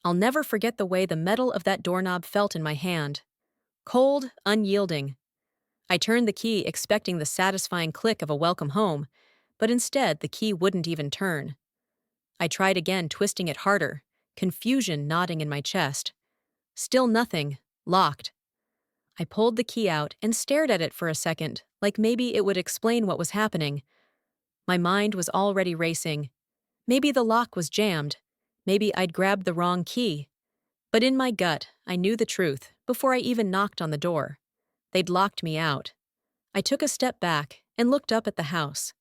I'll never forget the way the metal of that doorknob felt in my hand. Cold, unyielding. I turned the key expecting the satisfying click of a welcome home, but instead the key wouldn't even turn. I tried again, twisting it harder, confusion knotting in my chest. Still nothing, locked. I pulled the key out and stared at it for a second, like maybe it would explain what was happening. My mind was already racing. Maybe the lock was jammed. Maybe I'd grabbed the wrong key. But in my gut, I knew the truth before I even knocked on the door. They'd locked me out. I took a step back and looked up at the house.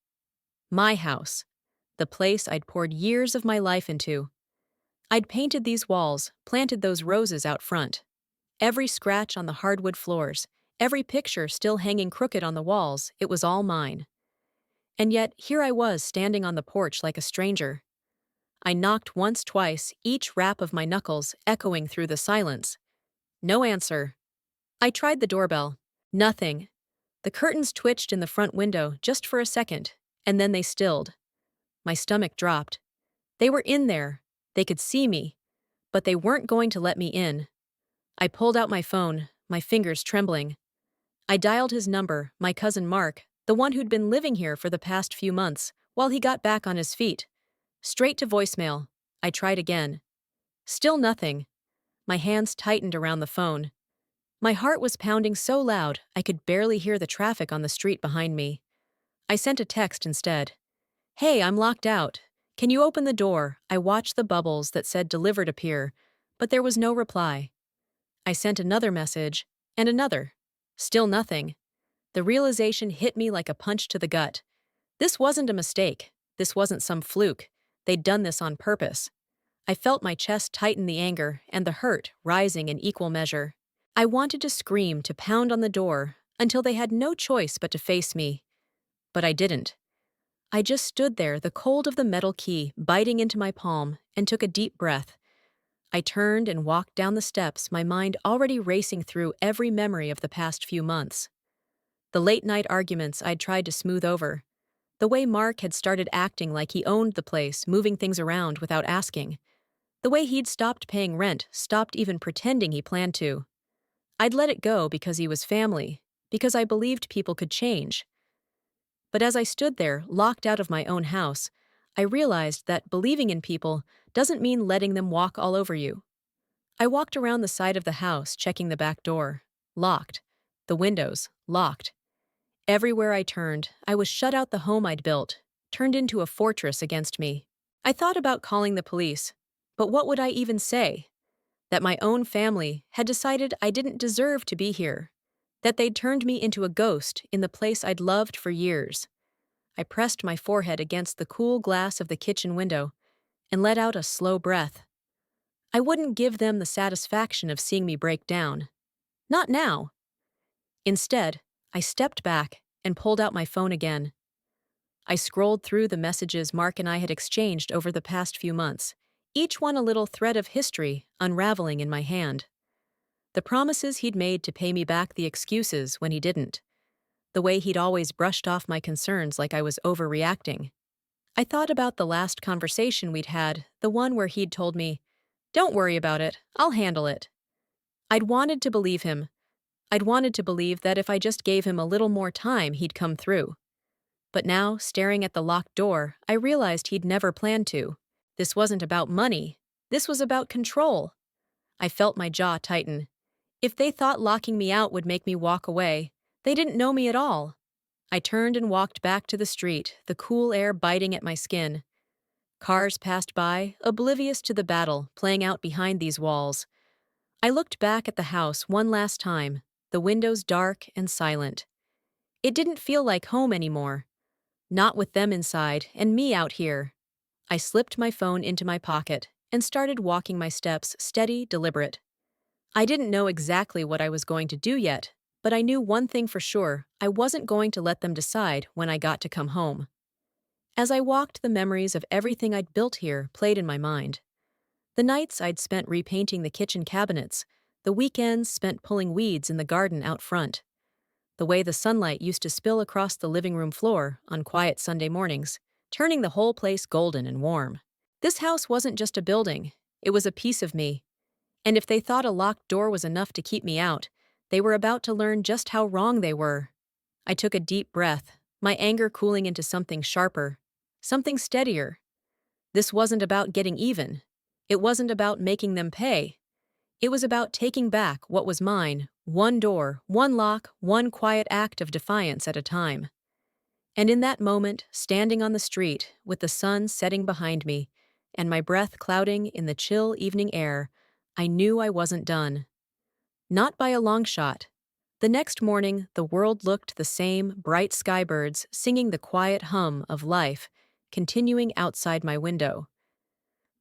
My house. The place I'd poured years of my life into. I'd painted these walls, planted those roses out front. Every scratch on the hardwood floors, every picture still hanging crooked on the walls, it was all mine. And yet, here I was standing on the porch like a stranger. I knocked once, twice, each rap of my knuckles echoing through the silence. No answer. I tried the doorbell. Nothing. The curtains twitched in the front window just for a second, and then they stilled. My stomach dropped. They were in there. They could see me. But they weren't going to let me in. I pulled out my phone, my fingers trembling. I dialed his number, my cousin Mark, the one who'd been living here for the past few months, while he got back on his feet. Straight to voicemail. I tried again. Still nothing. My hands tightened around the phone. My heart was pounding so loud I could barely hear the traffic on the street behind me. I sent a text instead. "Hey, I'm locked out. Can you open the door?" I watched the bubbles that said delivered appear, but there was no reply. I sent another message, and another. Still nothing. The realization hit me like a punch to the gut. This wasn't a mistake. This wasn't some fluke. They'd done this on purpose. I felt my chest tighten, the anger and the hurt rising in equal measure. I wanted to scream, to pound on the door, until they had no choice but to face me. But I didn't. I just stood there, the cold of the metal key biting into my palm, and took a deep breath. I turned and walked down the steps, my mind already racing through every memory of the past few months. The late-night arguments I'd tried to smooth over. The way Mark had started acting like he owned the place, moving things around without asking. The way he'd stopped paying rent, stopped even pretending he planned to. I'd let it go because he was family, because I believed people could change. But as I stood there, locked out of my own house, I realized that believing in people doesn't mean letting them walk all over you. I walked around the side of the house, checking the back door. Locked. The windows, locked. Everywhere I turned, I was shut out. The home I'd built, turned into a fortress against me. I thought about calling the police, but what would I even say? That my own family had decided I didn't deserve to be here. That they'd turned me into a ghost in the place I'd loved for years. I pressed my forehead against the cool glass of the kitchen window and let out a slow breath. I wouldn't give them the satisfaction of seeing me break down. Not now. Instead, I stepped back and pulled out my phone again. I scrolled through the messages Mark and I had exchanged over the past few months, each one a little thread of history unraveling in my hand. The promises he'd made to pay me back, the excuses when he didn't. The way he'd always brushed off my concerns like I was overreacting. I thought about the last conversation we'd had, the one where he'd told me, "Don't worry about it, I'll handle it." I'd wanted to believe him. I'd wanted to believe that if I just gave him a little more time, he'd come through. But now, staring at the locked door, I realized he'd never planned to. This wasn't about money. This was about control. I felt my jaw tighten. If they thought locking me out would make me walk away, they didn't know me at all. I turned and walked back to the street, the cool air biting at my skin. Cars passed by, oblivious to the battle playing out behind these walls. I looked back at the house one last time, the windows dark and silent. It didn't feel like home anymore. Not with them inside and me out here. I slipped my phone into my pocket and started walking, my steps steady, deliberate. I didn't know exactly what I was going to do yet, but I knew one thing for sure: I wasn't going to let them decide when I got to come home. As I walked, the memories of everything I'd built here played in my mind. The nights I'd spent repainting the kitchen cabinets, the weekends spent pulling weeds in the garden out front. The way the sunlight used to spill across the living room floor on quiet Sunday mornings, turning the whole place golden and warm. This house wasn't just a building. It was a piece of me. And if they thought a locked door was enough to keep me out, they were about to learn just how wrong they were. I took a deep breath, my anger cooling into something sharper, something steadier. This wasn't about getting even. It wasn't about making them pay. It was about taking back what was mine, one door, one lock, one quiet act of defiance at a time. And in that moment, standing on the street, with the sun setting behind me, and my breath clouding in the chill evening air, I knew I wasn't done. Not by a long shot. The next morning, the world looked the same, bright skybirds singing the quiet hum of life, continuing outside my window.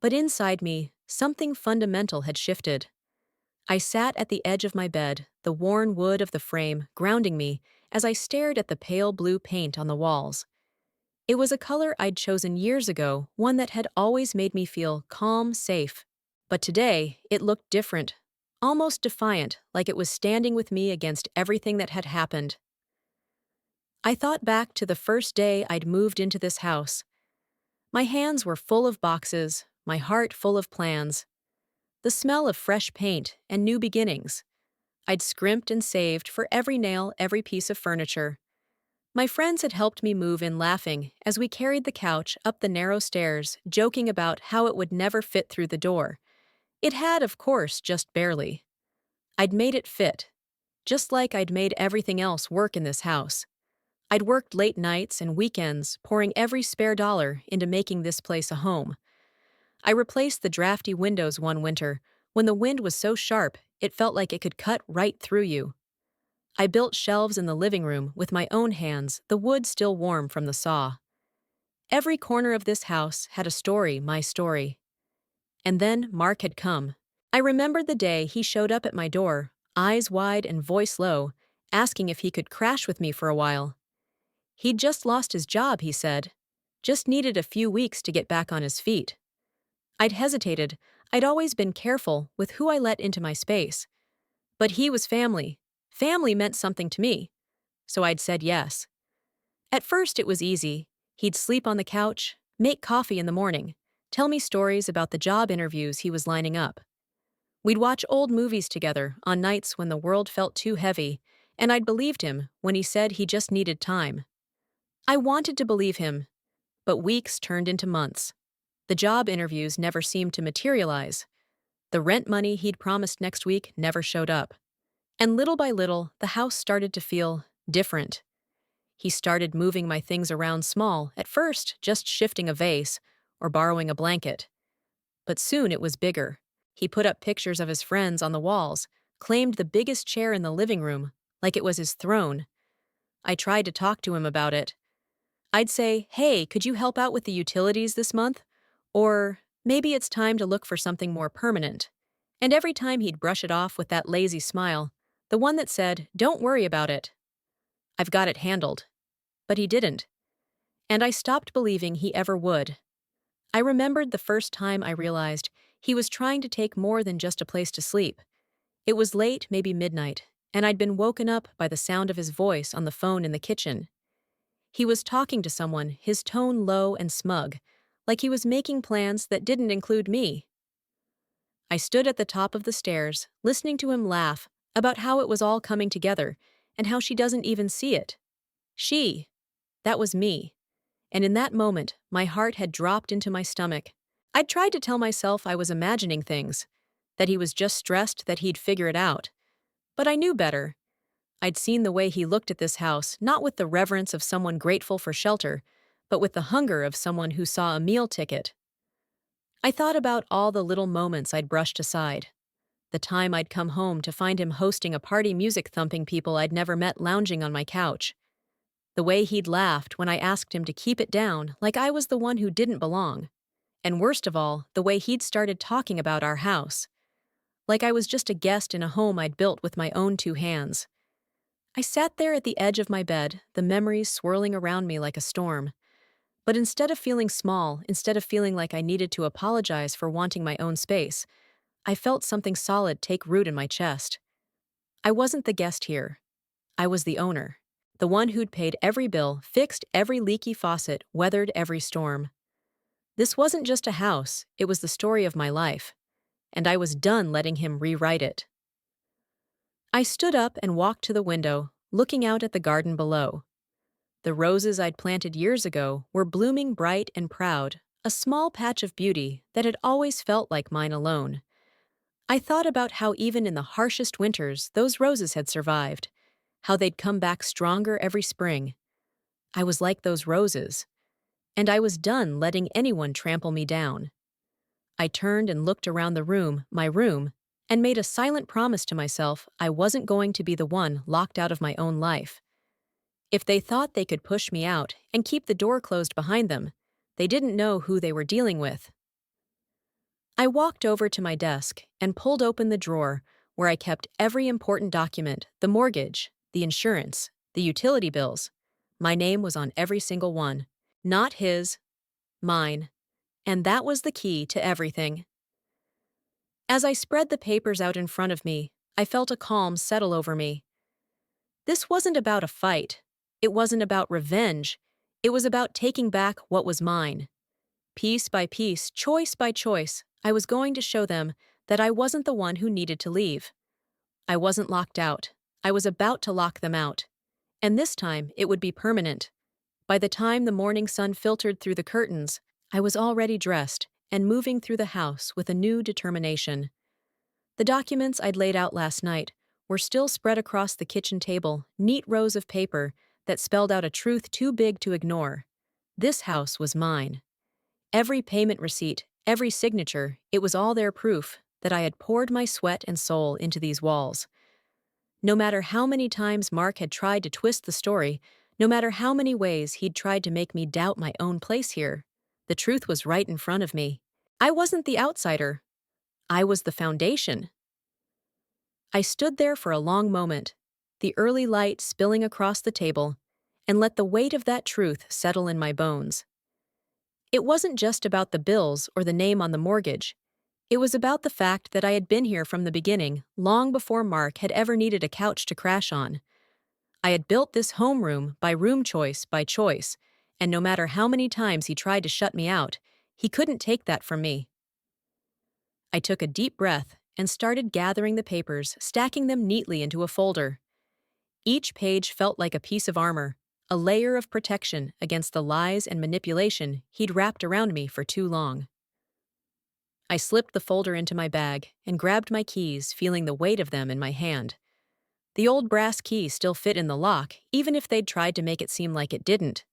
But inside me, something fundamental had shifted. I sat at the edge of my bed, the worn wood of the frame grounding me as I stared at the pale blue paint on the walls. It was a color I'd chosen years ago, one that had always made me feel calm, safe. But today, it looked different, almost defiant, like it was standing with me against everything that had happened. I thought back to the first day I'd moved into this house. My hands were full of boxes, my heart full of plans. The smell of fresh paint and new beginnings. I'd scrimped and saved for every nail, every piece of furniture. My friends had helped me move in laughing as we carried the couch up the narrow stairs, joking about how it would never fit through the door. It had, of course, just barely. I'd made it fit, just like I'd made everything else work in this house. I'd worked late nights and weekends, pouring every spare dollar into making this place a home. I replaced the drafty windows one winter, when the wind was so sharp it felt like it could cut right through you. I built shelves in the living room with my own hands, the wood still warm from the saw. Every corner of this house had a story, my story. And then Mark had come. I remembered the day he showed up at my door, eyes wide and voice low, asking if he could crash with me for a while. He'd just lost his job, he said. Just needed a few weeks to get back on his feet. I'd hesitated. I'd always been careful with who I let into my space. But he was family. Family meant something to me. So I'd said yes. At first it was easy. He'd sleep on the couch, make coffee in the morning, tell me stories about the job interviews he was lining up. We'd watch old movies together on nights when the world felt too heavy, and I'd believed him when he said he just needed time. I wanted to believe him, but weeks turned into months. The job interviews never seemed to materialize. The rent money he'd promised next week never showed up. And little by little, the house started to feel different. He started moving my things around small, at first just shifting a vase or borrowing a blanket. But soon it was bigger. He put up pictures of his friends on the walls, claimed the biggest chair in the living room, like it was his throne. I tried to talk to him about it. I'd say, "Hey, could you help out with the utilities this month?" Or, "Maybe it's time to look for something more permanent." And every time he'd brush it off with that lazy smile, the one that said, "Don't worry about it. I've got it handled." But he didn't. And I stopped believing he ever would. I remembered the first time I realized he was trying to take more than just a place to sleep. It was late, maybe midnight, and I'd been woken up by the sound of his voice on the phone in the kitchen. He was talking to someone, his tone low and smug, like he was making plans that didn't include me. I stood at the top of the stairs, listening to him laugh about how it was all coming together and how she doesn't even see it. She. That was me. And in that moment, my heart had dropped into my stomach. I'd tried to tell myself I was imagining things, that he was just stressed that he'd figure it out. But I knew better. I'd seen the way he looked at this house, not with the reverence of someone grateful for shelter, but with the hunger of someone who saw a meal ticket. I thought about all the little moments I'd brushed aside. The time I'd come home to find him hosting a party, music-thumping people I'd never met lounging on my couch. The way he'd laughed when I asked him to keep it down, like I was the one who didn't belong. And worst of all, the way he'd started talking about our house. Like I was just a guest in a home I'd built with my own two hands. I sat there at the edge of my bed, the memories swirling around me like a storm. But instead of feeling small, instead of feeling like I needed to apologize for wanting my own space, I felt something solid take root in my chest. I wasn't the guest here. I was the owner. The one who'd paid every bill, fixed every leaky faucet, weathered every storm. This wasn't just a house, it was the story of my life. and I was done letting him rewrite it. I stood up and walked to the window, looking out at the garden below. The roses I'd planted years ago were blooming bright and proud, a small patch of beauty that had always felt like mine alone. I thought about how even in the harshest winters those roses had survived, how they'd come back stronger every spring. I was like those roses, and I was done letting anyone trample me down. I turned and looked around the room, my room, and made a silent promise to myself I wasn't going to be the one locked out of my own life. If they thought they could push me out and keep the door closed behind them, they didn't know who they were dealing with. I walked over to my desk and pulled open the drawer where I kept every important document, the mortgage, the insurance, the utility bills. My name was on every single one. Not his, mine. And that was the key to everything. As I spread the papers out in front of me, I felt a calm settle over me. This wasn't about a fight. It wasn't about revenge. It was about taking back what was mine. Piece by piece, choice by choice, I was going to show them that I wasn't the one who needed to leave. I wasn't locked out. I was about to lock them out. And this time, it would be permanent. By the time the morning sun filtered through the curtains, I was already dressed and moving through the house with a new determination. The documents I'd laid out last night were still spread across the kitchen table, neat rows of paper that spelled out a truth too big to ignore. This house was mine. Every payment receipt, every signature, it was all their proof that I had poured my sweat and soul into these walls. No matter how many times Mark had tried to twist the story, no matter how many ways he'd tried to make me doubt my own place here, the truth was right in front of me. I wasn't the outsider. I was the foundation. I stood there for a long moment, the early light spilling across the table, and let the weight of that truth settle in my bones. It wasn't just about the bills or the name on the mortgage. It was about the fact that I had been here from the beginning, long before Mark had ever needed a couch to crash on. I had built this homeroom by room choice by choice, and no matter how many times he tried to shut me out, he couldn't take that from me. I took a deep breath and started gathering the papers, stacking them neatly into a folder. Each page felt like a piece of armor, a layer of protection against the lies and manipulation he'd wrapped around me for too long. I slipped the folder into my bag and grabbed my keys, feeling the weight of them in my hand. The old brass key still fit in the lock, even if they'd tried to make it seem like it didn't.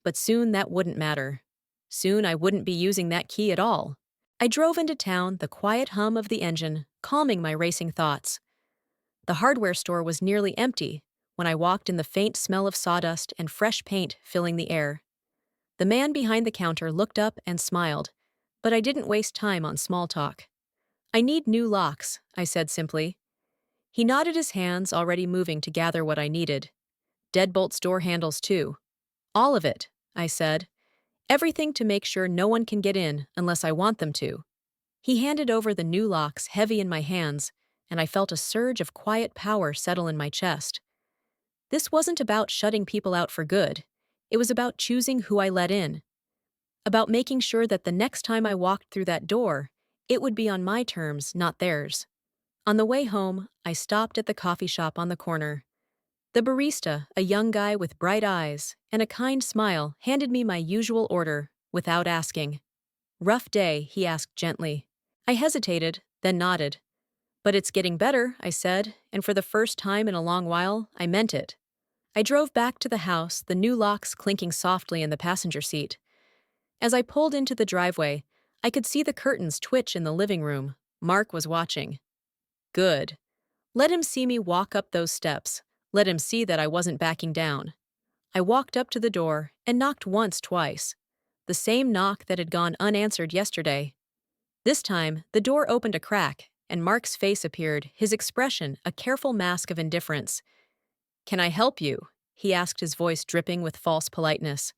But soon that wouldn't matter. Soon I wouldn't be using that key at all. I drove into town, the quiet hum of the engine calming my racing thoughts. The hardware store was nearly empty when I walked in, the faint smell of sawdust and fresh paint filling the air. The man behind the counter looked up and smiled, but I didn't waste time on small talk. "I need new locks," I said simply. He nodded, his hands already moving to gather what I needed. "Deadbolts, door handles too." "All of it," I said. "Everything to make sure no one can get in unless I want them to." He handed over the new locks, heavy in my hands, and I felt a surge of quiet power settle in my chest. This wasn't about shutting people out for good. It was about choosing who I let in. About making sure that the next time I walked through that door, it would be on my terms, not theirs. On the way home, I stopped at the coffee shop on the corner. The barista, a young guy with bright eyes and a kind smile, handed me my usual order without asking. "Rough day?" he asked gently. I hesitated, then nodded. "But it's getting better," I said, and for the first time in a long while, I meant it. I drove back to the house, the new locks clinking softly in the passenger seat. As I pulled into the driveway, I could see the curtains twitch in the living room. Mark was watching. Good. Let him see me walk up those steps. Let him see that I wasn't backing down. I walked up to the door and knocked once, twice. The same knock that had gone unanswered yesterday. This time, the door opened a crack, and Mark's face appeared, his expression a careful mask of indifference. "Can I help you?" he asked, his voice dripping with false politeness.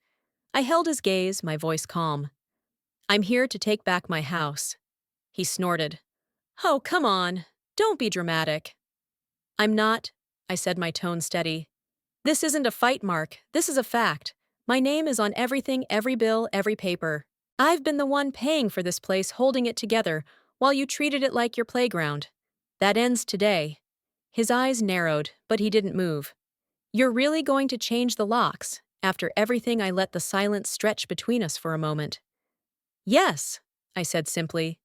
I held his gaze, my voice calm. "I'm here to take back my house." He snorted. "Oh, come on. Don't be dramatic." "I'm not," I said, my tone steady. "This isn't a fight, Mark. This is a fact. My name is on everything, every bill, every paper. I've been the one paying for this place, holding it together, while you treated it like your playground. That ends today." His eyes narrowed, but he didn't move. "You're really going to change the locks?" After everything, I let the silence stretch between us for a moment. "Yes," I said simply,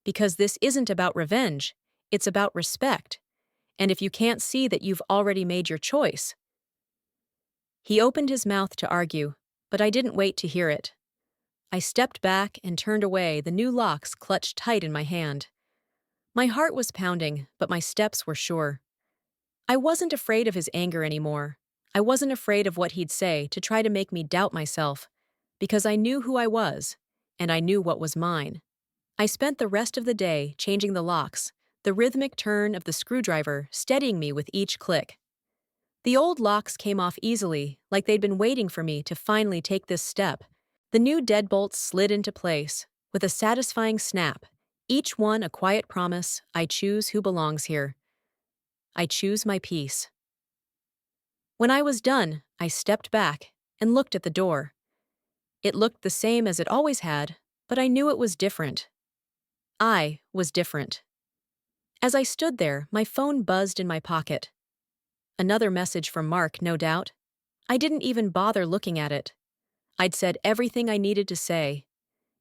"because this isn't about revenge. It's about respect. And if you can't see that you've already made your choice." He opened his mouth to argue, but I didn't wait to hear it. I stepped back and turned away, the new locks clutched tight in my hand. My heart was pounding, but my steps were sure. I wasn't afraid of his anger anymore. I wasn't afraid of what he'd say to try to make me doubt myself, because I knew who I was, and I knew what was mine. I spent the rest of the day changing the locks, the rhythmic turn of the screwdriver steadying me with each click. The old locks came off easily, like they'd been waiting for me to finally take this step. The new deadbolts slid into place, with a satisfying snap, each one a quiet promise: I choose who belongs here. I choose my peace. When I was done, I stepped back and looked at the door. It looked the same as it always had, but I knew it was different. I was different. As I stood there, my phone buzzed in my pocket. Another message from Mark, no doubt. I didn't even bother looking at it. I'd said everything I needed to say,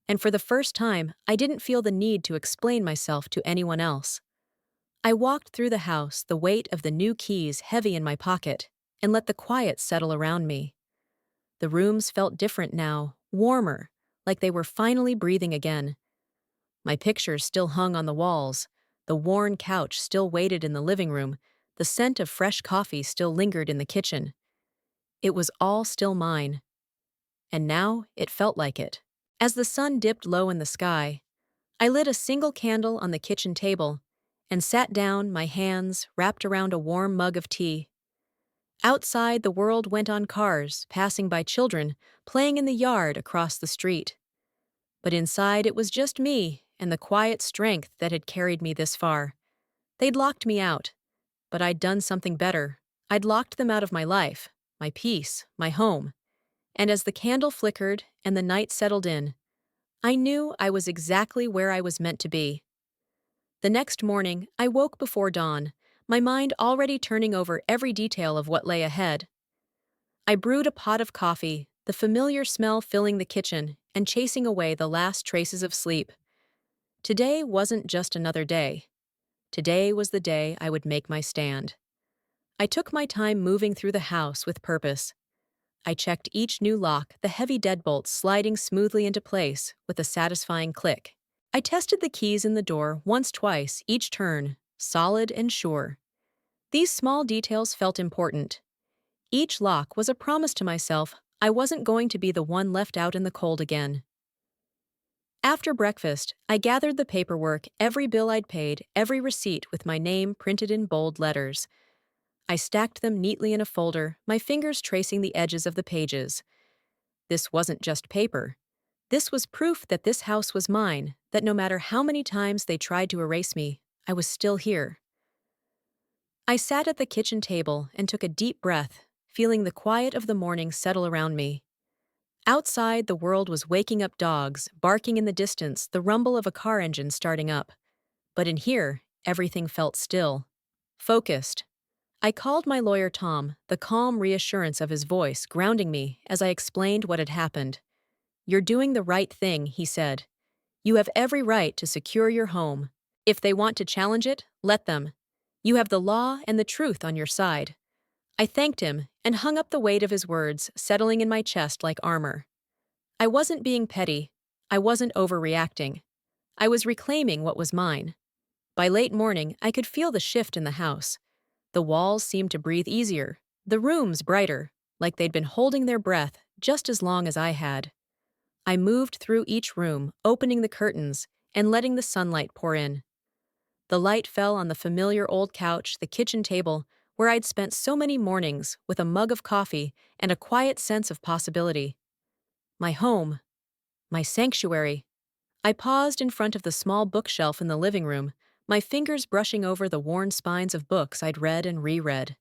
and for the first time, I didn't feel the need to explain myself to anyone else. I walked through the house, the weight of the new keys heavy in my pocket, and let the quiet settle around me. The rooms felt different now, warmer, like they were finally breathing again. My pictures still hung on the walls, the worn couch still waited in the living room, the scent of fresh coffee still lingered in the kitchen. It was all still mine. And now it felt like it. As the sun dipped low in the sky, I lit a single candle on the kitchen table and sat down, my hands wrapped around a warm mug of tea. Outside, the world went on cars, passing by children, playing in the yard across the street. But inside, it was just me and the quiet strength that had carried me this far. They'd locked me out, but I'd done something better. I'd locked them out of my life, my peace, my home. And as the candle flickered and the night settled in, I knew I was exactly where I was meant to be. The next morning, I woke before dawn, my mind already turning over every detail of what lay ahead. I brewed a pot of coffee, the familiar smell filling the kitchen and chasing away the last traces of sleep. Today wasn't just another day. Today was the day I would make my stand. I took my time moving through the house with purpose. I checked each new lock, the heavy deadbolts sliding smoothly into place with a satisfying click. I tested the keys in the door twice, each turn, solid and sure. These small details felt important. Each lock was a promise to myself I wasn't going to be the one left out in the cold again. After breakfast, I gathered the paperwork, every bill I'd paid, every receipt with my name printed in bold letters. I stacked them neatly in a folder, my fingers tracing the edges of the pages. This wasn't just paper. This was proof that this house was mine, that no matter how many times they tried to erase me, I was still here. I sat at the kitchen table and took a deep breath, feeling the quiet of the morning settle around me. Outside, the world was waking up, dogs barking in the distance, the rumble of a car engine starting up. But in here, everything felt still, focused. I called my lawyer Tom, the calm reassurance of his voice grounding me as I explained what had happened. "You're doing the right thing," he said. "You have every right to secure your home. If they want to challenge it, let them. You have the law and the truth on your side." I thanked him and hung up the weight of his words, settling in my chest like armor. I wasn't being petty. I wasn't overreacting. I was reclaiming what was mine. By late morning, I could feel the shift in the house. The walls seemed to breathe easier, the rooms brighter, like they'd been holding their breath just as long as I had. I moved through each room, opening the curtains and letting the sunlight pour in. The light fell on the familiar old couch, the kitchen table, where I'd spent so many mornings with a mug of coffee and a quiet sense of possibility. My home, my sanctuary. I paused in front of the small bookshelf in the living room, my fingers brushing over the worn spines of books I'd read and reread.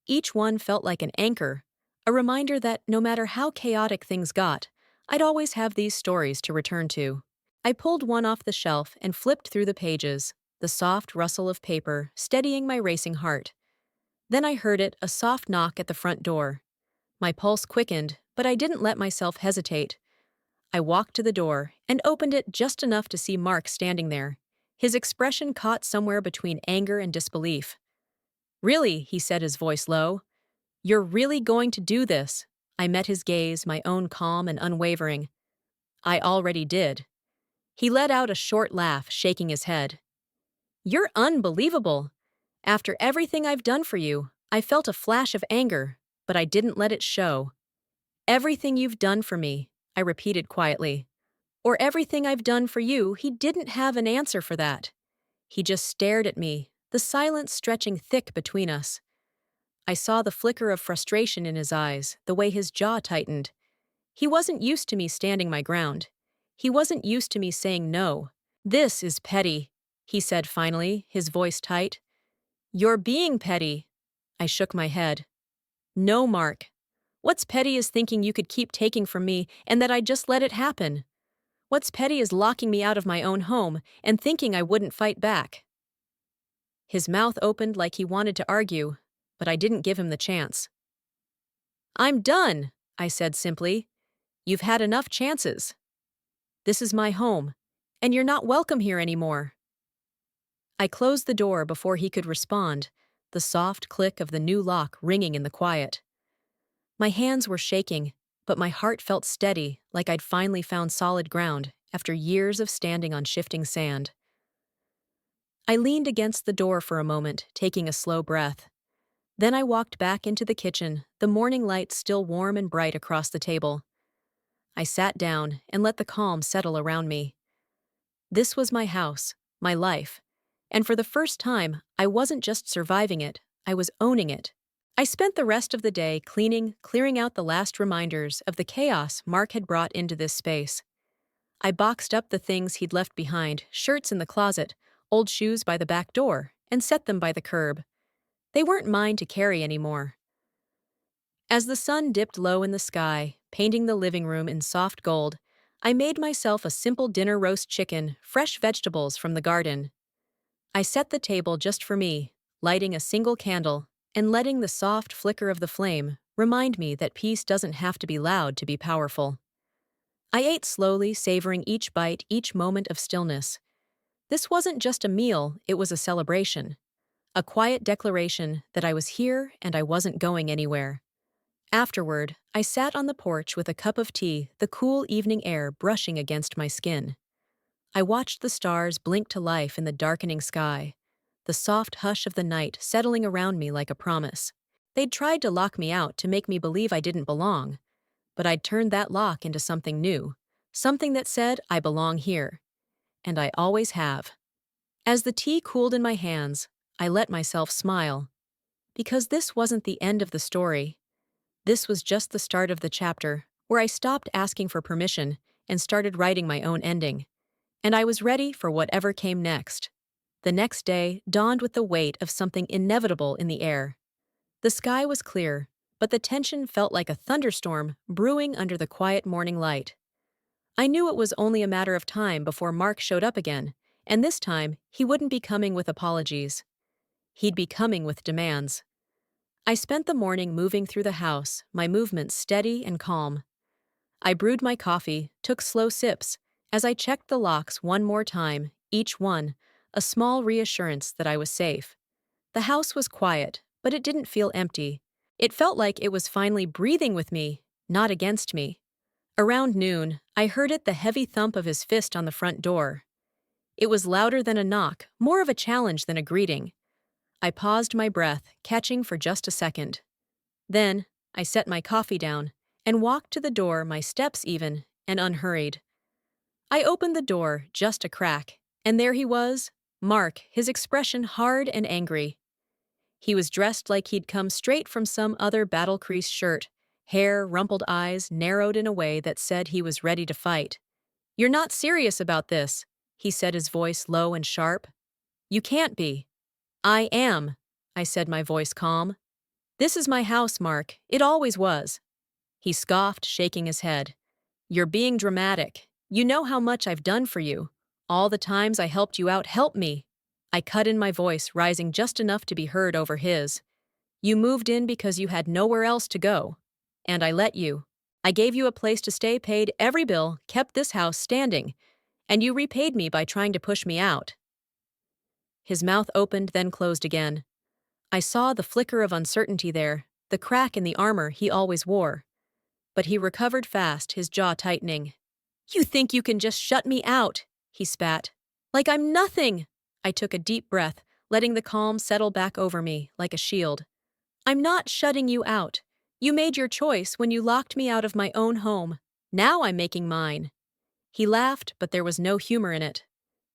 Each one felt like an anchor, a reminder that no matter how chaotic things got, I'd always have these stories to return to. I pulled one off the shelf and flipped through the pages, the soft rustle of paper steadying my racing heart. Then I heard it, a soft knock at the front door. My pulse quickened, but I didn't let myself hesitate. I walked to the door and opened it just enough to see Mark standing there, his expression caught somewhere between anger and disbelief. "Really?" he said, his voice low. "You're really going to do this?" I met his gaze, my own calm and unwavering. "I already did." He let out a short laugh, shaking his head. "You're unbelievable. After everything I've done for you, I felt a flash of anger, but I didn't let it show." "Everything you've done for me," I repeated quietly. "Or everything I've done for you." He didn't have an answer for that. He just stared at me, the silence stretching thick between us. I saw the flicker of frustration in his eyes, the way his jaw tightened. He wasn't used to me standing my ground. He wasn't used to me saying no. "This is petty," he said finally, his voice tight. "You're being petty." I shook my head. "No, Mark. What's petty is thinking you could keep taking from me and that I'd just let it happen. What's petty is locking me out of my own home and thinking I wouldn't fight back." His mouth opened like he wanted to argue, but I didn't give him the chance. "I'm done," I said simply. "You've had enough chances. This is my home, and you're not welcome here anymore." I closed the door before he could respond, the soft click of the new lock ringing in the quiet. My hands were shaking, but my heart felt steady, like I'd finally found solid ground after years of standing on shifting sand. I leaned against the door for a moment, taking a slow breath. Then I walked back into the kitchen, the morning light still warm and bright across the table. I sat down and let the calm settle around me. This was my house, my life, and for the first time, I wasn't just surviving it, I was owning it. I spent the rest of the day clearing out the last reminders of the chaos Mark had brought into this space. I boxed up the things he'd left behind, shirts in the closet, old shoes by the back door, and set them by the curb. They weren't mine to carry anymore. As the sun dipped low in the sky, painting the living room in soft gold, I made myself a simple dinner: roast chicken, fresh vegetables from the garden. I set the table just for me, lighting a single candle, and letting the soft flicker of the flame remind me that peace doesn't have to be loud to be powerful. I ate slowly, savoring each bite, each moment of stillness. This wasn't just a meal, it was a celebration. A quiet declaration that I was here and I wasn't going anywhere. Afterward, I sat on the porch with a cup of tea, the cool evening air brushing against my skin. I watched the stars blink to life in the darkening sky, the soft hush of the night settling around me like a promise. They'd tried to lock me out to make me believe I didn't belong, but I'd turned that lock into something new, something that said I belong here. And I always have. As the tea cooled in my hands, I let myself smile. Because this wasn't the end of the story. This was just the start of the chapter, where I stopped asking for permission and started writing my own ending. And I was ready for whatever came next. The next day dawned with the weight of something inevitable in the air. The sky was clear, but the tension felt like a thunderstorm brewing under the quiet morning light. I knew it was only a matter of time before Mark showed up again, and this time he wouldn't be coming with apologies. He'd be coming with demands. I spent the morning moving through the house, my movements steady and calm. I brewed my coffee, took slow sips, as I checked the locks one more time, each one, a small reassurance that I was safe. The house was quiet, but it didn't feel empty. It felt like it was finally breathing with me, not against me. Around noon, I heard the heavy thump of his fist on the front door. It was louder than a knock, more of a challenge than a greeting. I paused my breath, catching for just a second. Then, I set my coffee down and walked to the door, my steps even and unhurried. I opened the door, just a crack, and there he was, Mark, his expression hard and angry. He was dressed like he'd come straight from some other battle-creased shirt, hair, rumpled eyes narrowed in a way that said he was ready to fight. "You're not serious about this," he said, his voice low and sharp. "You can't be." "I am," I said, my voice calm. "This is my house, Mark. It always was." He scoffed, shaking his head. "You're being dramatic." You know how much I've done for you. All the times I helped you out, help me. I cut in my voice, rising just enough to be heard over his. You moved in because you had nowhere else to go. And I let you. I gave you a place to stay, paid every bill, kept this house standing, and you repaid me by trying to push me out. His mouth opened, then closed again. I saw the flicker of uncertainty there, the crack in the armor he always wore. But he recovered fast, his jaw tightening. You think you can just shut me out, he spat. Like I'm nothing! I took a deep breath, letting the calm settle back over me like a shield. I'm not shutting you out. You made your choice when you locked me out of my own home. Now I'm making mine. He laughed, but there was no humor in it.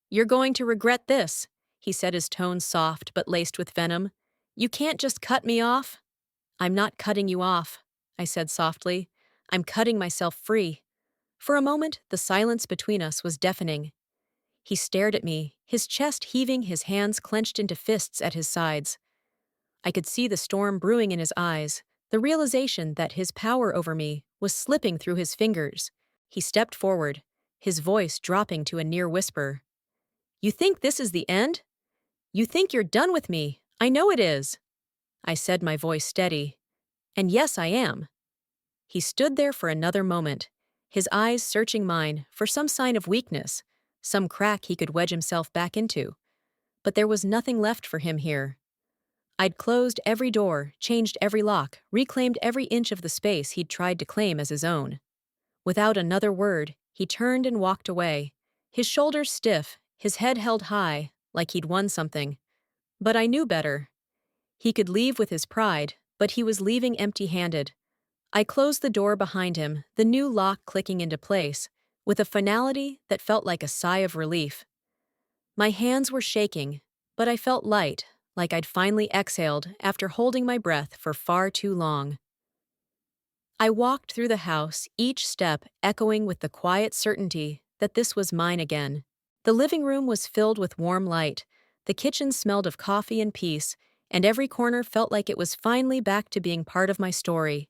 You're going to regret this, he said, his tone soft but laced with venom. You can't just cut me off. I'm not cutting you off, I said softly. I'm cutting myself free. For a moment, the silence between us was deafening. He stared at me, his chest heaving, his hands clenched into fists at his sides. I could see the storm brewing in his eyes, the realization that his power over me was slipping through his fingers. He stepped forward, his voice dropping to a near whisper. You think this is the end? You think you're done with me? I know it is. I said, my voice steady. And yes, I am. He stood there for another moment, his eyes searching mine for some sign of weakness, some crack he could wedge himself back into. But there was nothing left for him here. I'd closed every door, changed every lock, reclaimed every inch of the space he'd tried to claim as his own. Without another word, he turned and walked away, his shoulders stiff, his head held high, like he'd won something. But I knew better. He could leave with his pride, but he was leaving empty-handed. I closed the door behind him, the new lock clicking into place, with a finality that felt like a sigh of relief. My hands were shaking, but I felt light, like I'd finally exhaled after holding my breath for far too long. I walked through the house, each step echoing with the quiet certainty that this was mine again. The living room was filled with warm light, the kitchen smelled of coffee and peace, and every corner felt like it was finally back to being part of my story.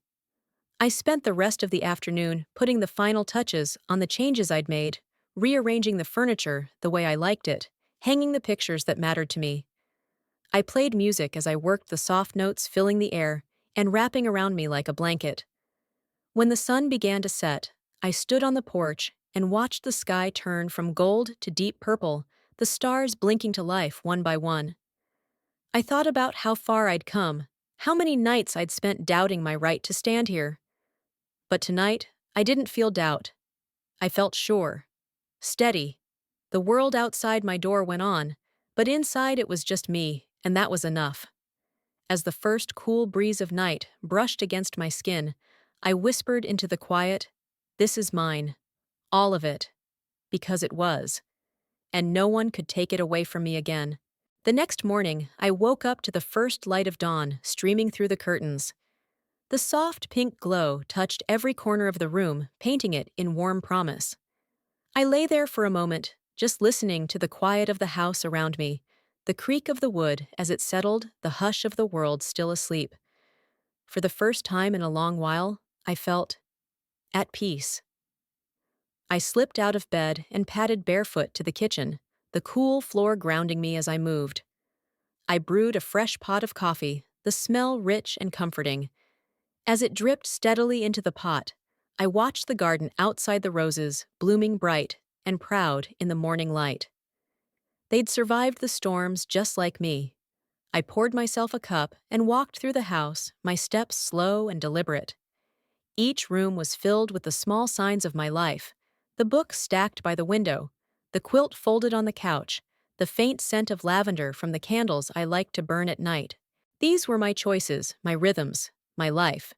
I spent the rest of the afternoon putting the final touches on the changes I'd made, rearranging the furniture the way I liked it, hanging the pictures that mattered to me. I played music as I worked, the soft notes filling the air and wrapping around me like a blanket. When the sun began to set, I stood on the porch and watched the sky turn from gold to deep purple, the stars blinking to life one by one. I thought about how far I'd come, how many nights I'd spent doubting my right to stand here. But tonight, I didn't feel doubt. I felt sure. Steady. The world outside my door went on, but inside it was just me, and that was enough. As the first cool breeze of night brushed against my skin, I whispered into the quiet, "This is mine. All of it." Because it was. And no one could take it away from me again. The next morning, I woke up to the first light of dawn streaming through the curtains. The soft pink glow touched every corner of the room, painting it in warm promise. I lay there for a moment, just listening to the quiet of the house around me, the creak of the wood as it settled, the hush of the world still asleep. For the first time in a long while, I felt at peace. I slipped out of bed and padded barefoot to the kitchen, the cool floor grounding me as I moved. I brewed a fresh pot of coffee, the smell rich and comforting. As it dripped steadily into the pot, I watched the garden outside, the roses blooming bright and proud in the morning light. They'd survived the storms just like me. I poured myself a cup and walked through the house, my steps slow and deliberate. Each room was filled with the small signs of my life, the books stacked by the window, the quilt folded on the couch, the faint scent of lavender from the candles I liked to burn at night. These were my choices, my rhythms, my life.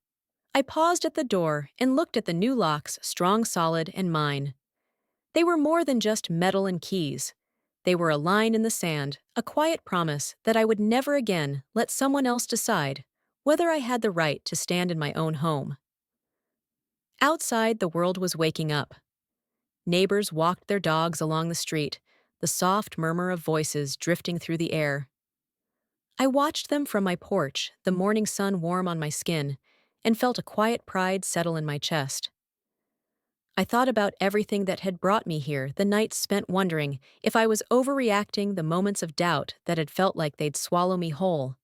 I paused at the door and looked at the new locks, strong, solid, and mine. They were more than just metal and keys. They were a line in the sand, a quiet promise that I would never again let someone else decide whether I had the right to stand in my own home. Outside, the world was waking up. Neighbors walked their dogs along the street, the soft murmur of voices drifting through the air. I watched them from my porch, the morning sun warm on my skin, and felt a quiet pride settle in my chest. I thought about everything that had brought me here, the nights spent wondering if I was overreacting, the moments of doubt that had felt like they'd swallow me whole.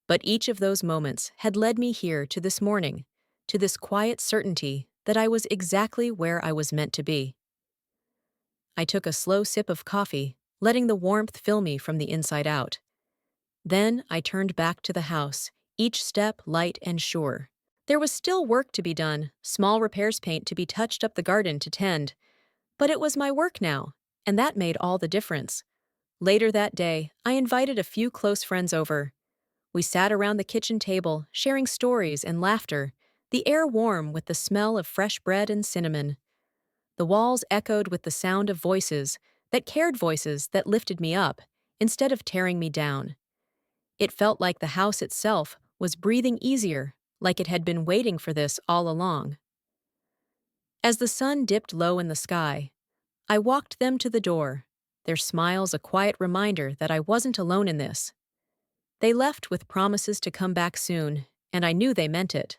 But each of those moments had led me here to this morning, to this quiet certainty that I was exactly where I was meant to be. I took a slow sip of coffee, letting the warmth fill me from the inside out. Then I turned back to the house, each step light and sure. There was still work to be done, small repairs, paint to be touched, up the garden to tend. But it was my work now, and that made all the difference. Later that day, I invited a few close friends over. We sat around the kitchen table, sharing stories and laughter, the air warm with the smell of fresh bread and cinnamon. The walls echoed with the sound of voices that cared, voices that lifted me up instead of tearing me down. It felt like the house itself was breathing easier, like it had been waiting for this all along. As the sun dipped low in the sky, I walked them to the door, their smiles a quiet reminder that I wasn't alone in this. They left with promises to come back soon, and I knew they meant it.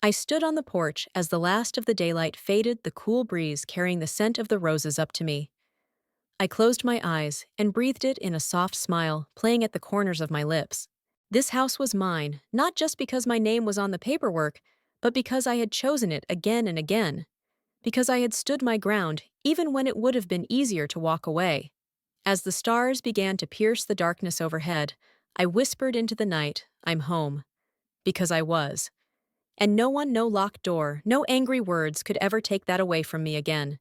I stood on the porch as the last of the daylight faded, the cool breeze carrying the scent of the roses up to me. I closed my eyes and breathed it in, a soft smile playing at the corners of my lips. This house was mine, not just because my name was on the paperwork, but because I had chosen it again and again. Because I had stood my ground, even when it would have been easier to walk away. As the stars began to pierce the darkness overhead, I whispered into the night, "I'm home." Because I was. And no one, no locked door, no angry words could ever take that away from me again.